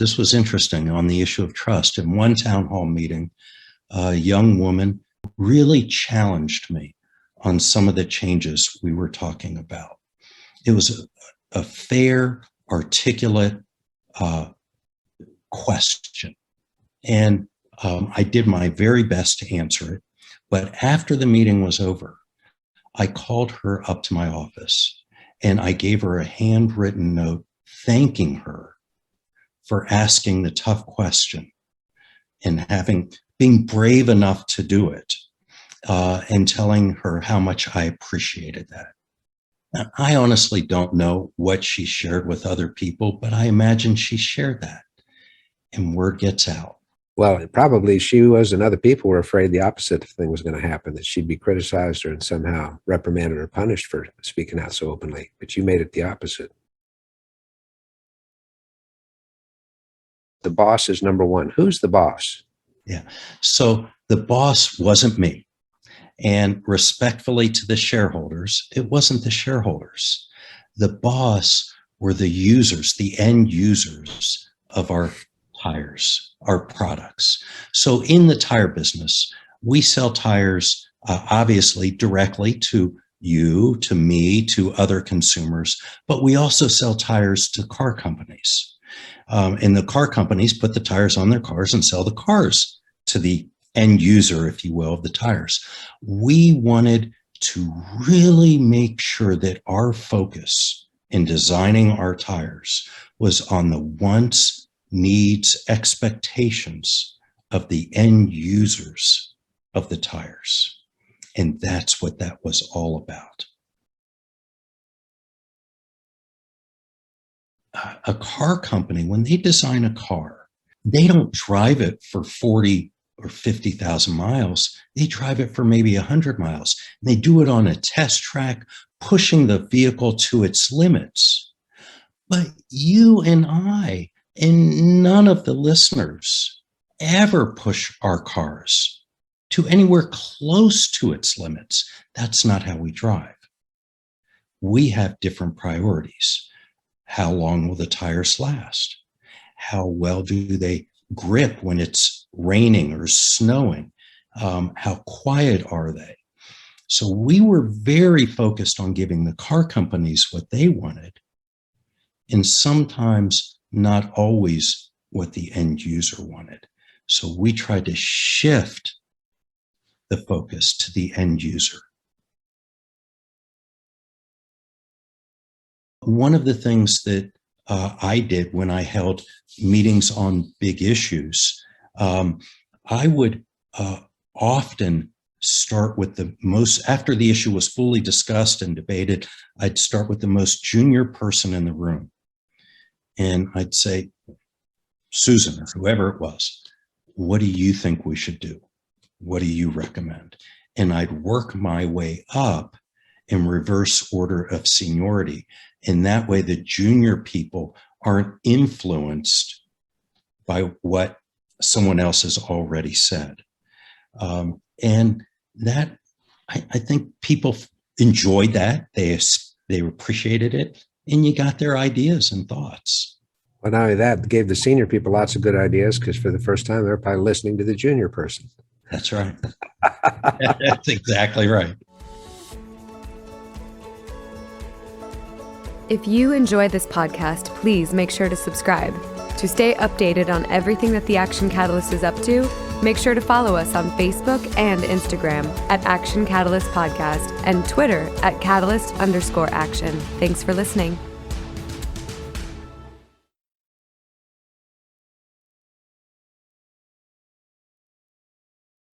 this was interesting on the issue of trust. In one town hall meeting, a young woman really challenged me on some of the changes we were talking about. It was a fair, articulate question. And I did my very best to answer it. But after the meeting was over, I called her up to my office and I gave her a handwritten note thanking her for asking the tough question and being brave enough to do it, and telling her how much I appreciated that. Now, I honestly don't know what she shared with other people, but I imagine she shared that, and word gets out. Well, probably she was and other people were afraid the opposite thing was going to happen, that she'd be criticized or and somehow reprimanded or punished for speaking out so openly. But you made it the opposite. The boss is number one. Who's the boss? Yeah. So the boss wasn't me. And respectfully to the shareholders, it wasn't the shareholders. The boss were the users, the end users of our tires, our products. So in the tire business, we sell tires, obviously directly to you, to me, to other consumers, but we also sell tires to car companies. And the car companies put the tires on their cars and sell the cars to the end user, if you will, of the tires. We wanted to really make sure that our focus in designing our tires was on the wants, needs, expectations of the end users of the tires. And that's what that was all about. A car company, when they design a car, they don't drive it for 40 or 50,000 miles. They drive it for maybe 100 miles. And they do it on a test track, pushing the vehicle to its limits. But you and I, and none of the listeners ever push our cars to anywhere close to its limits. That's not how we drive. We have different priorities. How long will the tires last? How well do they grip when it's raining or snowing? How quiet are they? So we were very focused on giving the car companies what they wanted, and sometimes not always what the end user wanted. So we tried to shift the focus to the end user. One of the things that I did when I held meetings on big issues, I would often start with the most, after the issue was fully discussed and debated, I'd start with the most junior person in the room. And I'd say, Susan, or whoever it was, what do you think we should do? What do you recommend? And I'd work my way up in reverse order of seniority. And that way, the junior people aren't influenced by what someone else has already said. And that, I think people enjoyed that. They appreciated it. And you got their ideas and thoughts. Well, not only that, it gave the senior people lots of good ideas, because for the first time, they're probably listening to the junior person. That's right. That's exactly right. If you enjoy this podcast, please make sure to subscribe. To stay updated on everything that the Action Catalyst is up to, make sure to follow us on Facebook and Instagram at Action Catalyst Podcast and Twitter at Catalyst_Action. Thanks for listening.